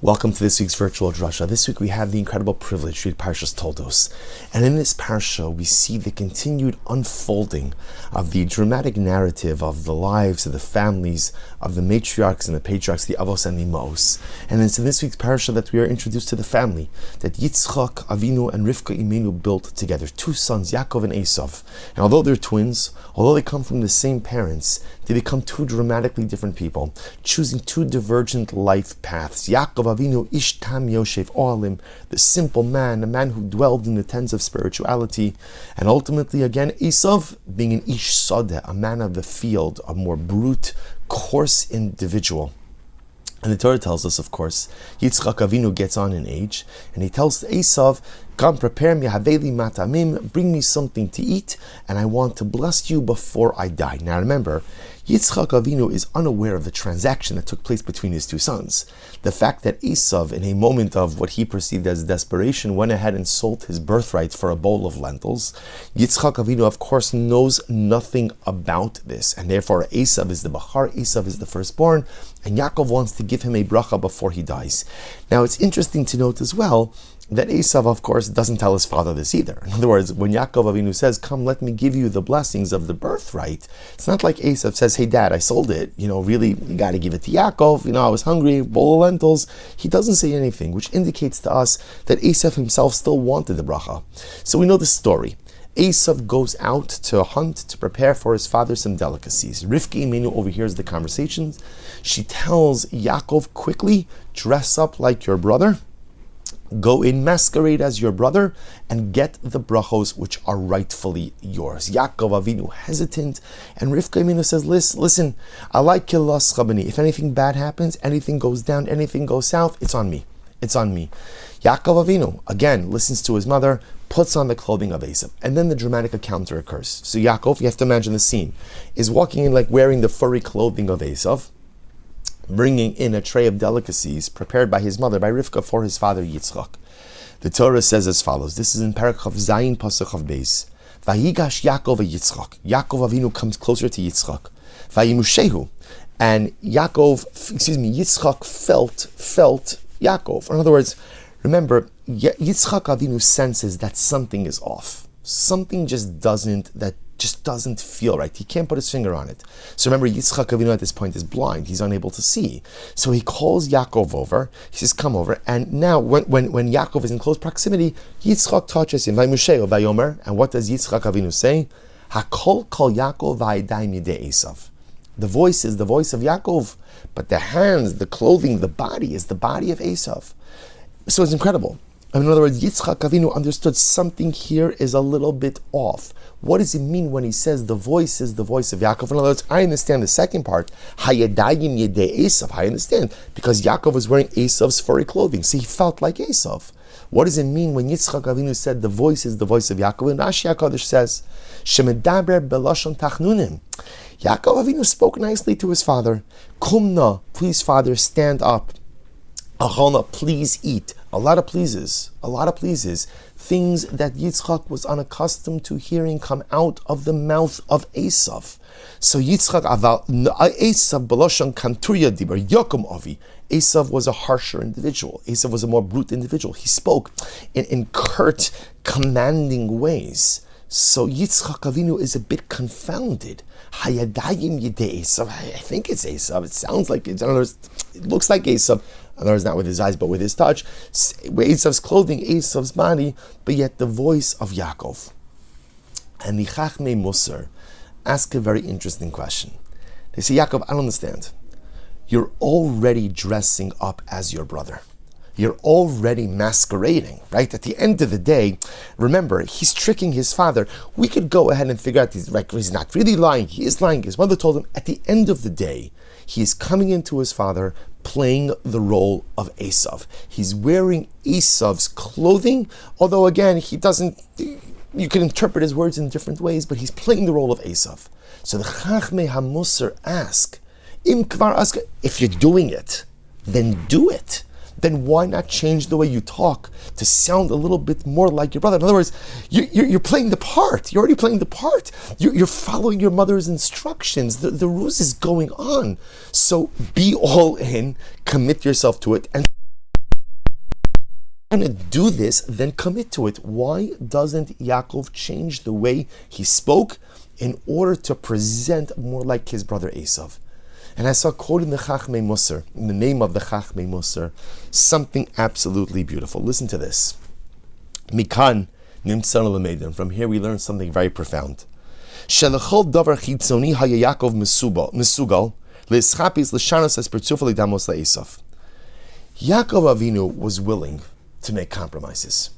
Welcome to this week's virtual Drasha. This week we have the incredible privilege to read Parshas Toldos. And in this Parsha, we see the continued unfolding of the dramatic narrative of the lives of the families of the matriarchs and the patriarchs, the Avos and the Imos. And it's in this week's Parsha that we are introduced to the family that Yitzchak Avinu and Rivka Imenu built together. Two sons, Yaakov and Esav. And although they're twins, although they come from the same parents, they become two dramatically different people, choosing two divergent life paths. Yaakov Avinu, Ish Tam Yoshev Oalim, the simple man, a man who dwelled in the tents of spirituality, and ultimately again Esav being an Ish Sodeh, a man of the field, a more brute, coarse individual. And the Torah tells us, of course, Yitzchak Avinu gets on in age, and he tells Esav, "Come, prepare me, haveli matamim, bring me something to eat, and I want to bless you before I die." Now remember, Yitzchak Avinu is unaware of the transaction that took place between his two sons. The fact that Esav, in a moment of what he perceived as desperation, went ahead and sold his birthright for a bowl of lentils. Yitzchak Avinu, of course, knows nothing about this, and therefore Esav is the Bachar, Esav is the firstborn, and Yaakov wants to give him a bracha before he dies. Now it's interesting to note as well that Esav, of course, doesn't tell his father this either. In other words, when Yaakov Avinu says, "Come, let me give you the blessings of the birthright," it's not like Esav says, "Hey Dad, I sold it, really, you got to give it to Yaakov, I was hungry, bowl of lentils." He doesn't say anything, which indicates to us that Esav himself still wanted the bracha. So we know the story. Esav goes out to hunt to prepare for his father some delicacies. Rivka Imenu overhears the conversations. She tells Yaakov, "Quickly, dress up like your brother, go in, masquerade as your brother, and get the brachos which are rightfully yours." Yaakov Avinu hesitant, and Rivka Imenu says, listen, I like kilas chabani. If anything bad happens, anything goes down, anything goes south, it's on me. It's on me. Yaakov Avinu, again, listens to his mother, puts on the clothing of Esav, and then the dramatic encounter occurs. So Yaakov, you have to imagine the scene, is walking in like wearing the furry clothing of Esav, bringing in a tray of delicacies prepared by his mother, by Rivka, for his father Yitzchak. The Torah says as follows. This is in Parak Zayin Pasuk of Beis. Vayigash Yaakov Yitzchak. Yaakov Avinu comes closer to Yitzchak. Vayimushehu, and Yitzchak felt Yaakov. In other words, remember, Yitzchak Avinu senses that something is off. Something just doesn't feel right. He can't put his finger on it. So remember, Yitzchak Avinu at this point is blind. He's unable to see. So he calls Yaakov over. He says, "Come over." And now, when Yaakov is in close proximity, Yitzchak touches him. Vayomer. And what does Yitzchak Avinu say? Hakol kol Yaakov va'aydaim yedei Esav. The voice is the voice of Yaakov, but the hands, the clothing, the body is the body of Esav. So it's incredible. In other words, Yitzchak Avinu understood something here is a little bit off. What does it mean when he says the voice is the voice of Yaakov? In other words, I understand the second part, Hayadayim Yedei Esav. I understand, because Yaakov was wearing Esav's furry clothing, so he felt like Esav. What does it mean when Yitzchak Avinu said the voice is the voice of Yaakov? And Rashi HaKadosh says, Shemedaber belashon tachnunim. Yaakov Avinu spoke nicely to his father. Kumna, please father, stand up. Achalna, please eat. A lot of pleases. Things that Yitzchak was unaccustomed to hearing come out of the mouth of Esav. So Yitzchak Esav Baloshon Kanturya Dibar Yokum Avi. Esav was a harsher individual. Esav was a more brute individual. He spoke in curt, commanding ways. So Yitzchak Avinu is a bit confounded. Hayadayim Yedei Esav. I think it's Esav. It sounds like it. It looks like Esav. In other words, not with his eyes, but with his touch. Esav's clothing, Esav's body, but yet the voice of Yaakov. And the Chachmei Musar ask a very interesting question. They say, Yaakov, I don't understand. You're already dressing up as your brother. You're already masquerading, right? At the end of the day, remember, he's tricking his father. We could go ahead and figure out he's not really lying. He is lying. His mother told him, at the end of the day, he is coming into his father, playing the role of Esav. He's wearing Esav's clothing, although again, you can interpret his words in different ways, but he's playing the role of Esav. So the Chachmei HaMusar ask, if you're doing it, then do it. Then why not change the way you talk to sound a little bit more like your brother? In other words, you're playing the part. You're already playing the part. You're following your mother's instructions. The ruse is going on. So be all in, commit yourself to it, and going to do this, then commit to it. Why doesn't Yaakov change the way he spoke in order to present more like his brother Esav? And I saw quoted in the Chachmei Musar, in the name of the Chachmei Musar, something absolutely beautiful. Listen to this. Mikan nimtzar l'meidin. From here we learn something very profound. Shelachol davar chitzoni haya Yaakov mesugal le'eschapis l'shanos es pertzufa lidamos le'Esav. Yaakov Avinu was willing to make compromises.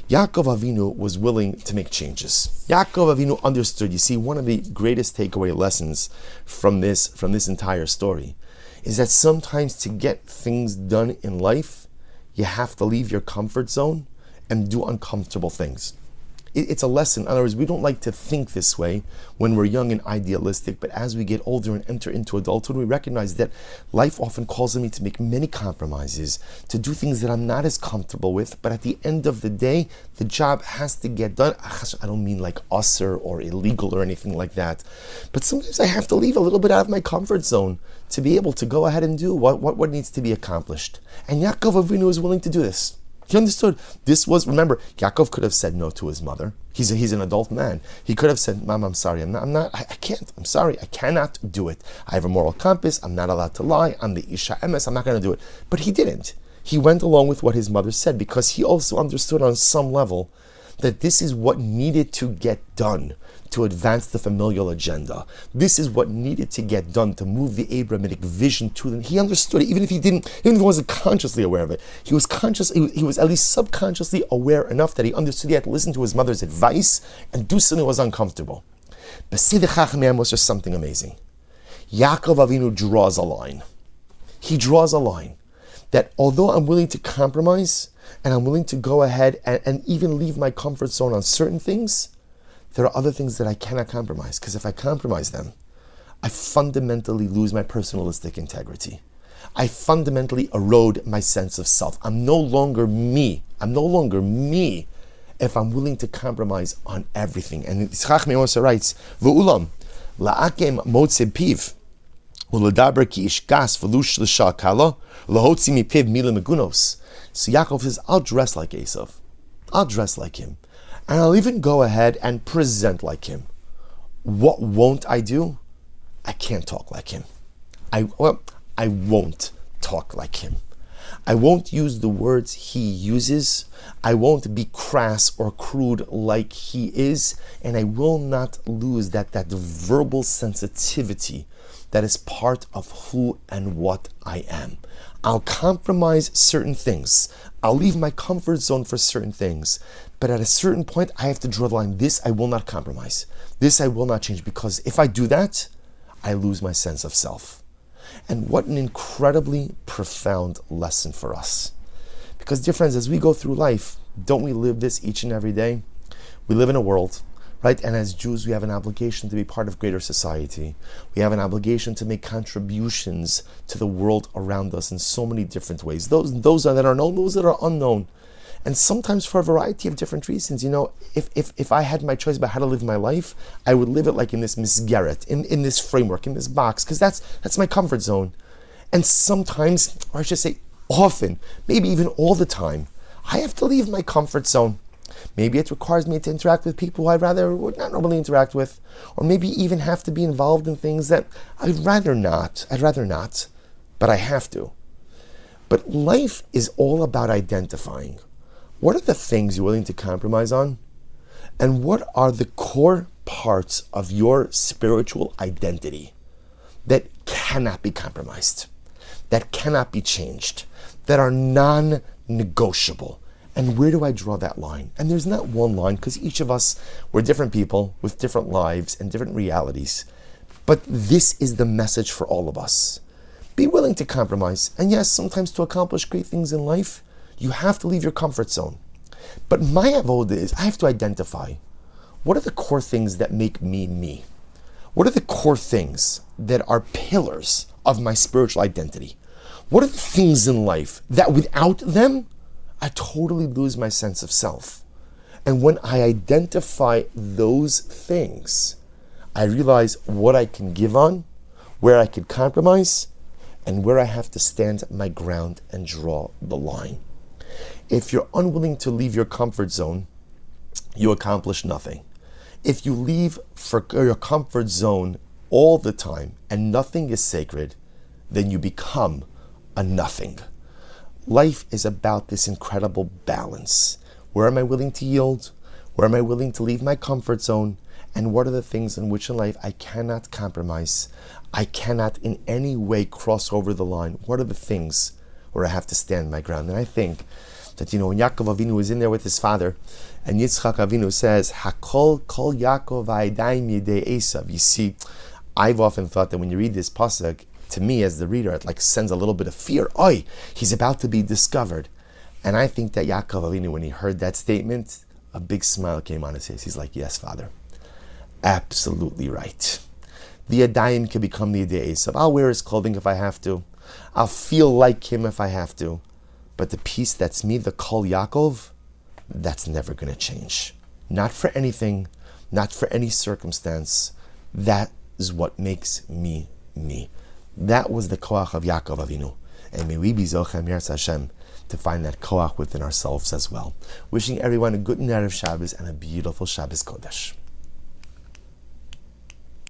Yaakov Avinu was willing to make changes. Yaakov Avinu understood. You see, one of the greatest takeaway lessons from this entire story is that sometimes to get things done in life, you have to leave your comfort zone and do uncomfortable things. It's a lesson. In other words, we don't like to think this way when we're young and idealistic, but as we get older and enter into adulthood, we recognize that life often calls on me to make many compromises, to do things that I'm not as comfortable with, but at the end of the day, the job has to get done. I don't mean like usser or illegal or anything like that, but sometimes I have to leave a little bit out of my comfort zone to be able to go ahead and do what needs to be accomplished. And Yaakov Avinu is willing to do this. He understood this was, remember, Yaakov could have said no to his mother. He's an adult man. He could have said, Mom, I'm sorry, I can't, I'm sorry, I cannot do it. I have a moral compass, I'm not allowed to lie, I'm the Isha Emes, I'm not going to do it. But he didn't. He went along with what his mother said because he also understood on some level that this is what needed to get done to advance the familial agenda. This is what needed to get done to move the Abrahamic vision to them. He understood it, even if he wasn't consciously aware of it. He was he was at least subconsciously aware enough that he understood he had to listen to his mother's advice and do something that was uncomfortable. But see, the Chachmei was just something amazing. Yaakov Avinu draws a line. He draws a line that although I'm willing to compromise and I'm willing to go ahead and even leave my comfort zone on certain things, there are other things that I cannot compromise, because if I compromise them, I fundamentally lose my personalistic integrity. I fundamentally erode my sense of self. I'm no longer me. If I'm willing to compromise on everything. And Chachmei also writes, V'ulam, la'akem motzei piv, u'ledaber ki ish gas v'lush l'sha kala, l'hotzi mi piv mila megunos. So Yaakov says, I'll dress like Esav. I'll dress like him. And I'll even go ahead and present like him. What won't I do? I can't talk like him. I won't talk like him. I won't use the words he uses. I won't be crass or crude like he is. And I will not lose that verbal sensitivity that is part of who and what I am. I'll compromise certain things. I'll leave my comfort zone for certain things. But at a certain point, I have to draw the line. This I will not compromise. This I will not change, because if I do that, I lose my sense of self. And what an incredibly profound lesson for us. Because, dear friends, as we go through life, don't we live this each and every day? We live in a world, right? And as Jews, we have an obligation to be part of greater society. We have an obligation to make contributions to the world around us in so many different ways. Those that are known, those that are unknown. And sometimes for a variety of different reasons. If I had my choice about how to live my life, I would live it like in this misgeret, in this framework, in this box, because that's my comfort zone. And sometimes, or I should say often, maybe even all the time, I have to leave my comfort zone. Maybe it requires me to interact with people who I rather would not normally interact with, or maybe even have to be involved in things that I'd rather not, but I have to. But life is all about identifying what are the things you're willing to compromise on, and what are the core parts of your spiritual identity that cannot be compromised, that cannot be changed, that are non-negotiable. And where do I draw that line? And there's not one line, because each of us, we're different people with different lives and different realities. But this is the message for all of us. Be willing to compromise. And yes, sometimes to accomplish great things in life, you have to leave your comfort zone. But my avoda is, I have to identify, what are the core things that make me me? What are the core things that are pillars of my spiritual identity? What are the things in life that without them, I totally lose my sense of self? And when I identify those things, I realize what I can give on, where I can compromise, and where I have to stand my ground and draw the line. If you're unwilling to leave your comfort zone, you accomplish nothing. If you leave for your comfort zone all the time and nothing is sacred, then you become a nothing. Life is about this incredible balance. Where am I willing to yield? Where am I willing to leave my comfort zone? And what are the things in which in life I cannot compromise? I cannot in any way cross over the line. What are the things where I have to stand my ground? And I think that, when Yaakov Avinu was in there with his father, and Yitzchak Avinu says, Hakol kol Yaakov ha'edayim yedei Esav. You see, I've often thought that when you read this pasuk, to me as the reader, it sends a little bit of fear. Oi, he's about to be discovered. And I think that Yaakov Avinu, when he heard that statement, a big smile came on his face. He's like, yes, Father, absolutely right. The Yadayim can become the Yedei Esav. I'll wear his clothing if I have to. I'll feel like him if I have to. But the piece that's me, the Kol Yaakov, that's never going to change. Not for anything, not for any circumstance. That is what makes me, me. That was the koach of Yaakov Avinu. And may we be zochem Yirtzeh Hashem to find that koach within ourselves as well. Wishing everyone a good Erev Shabbos and a beautiful Shabbos Kodesh.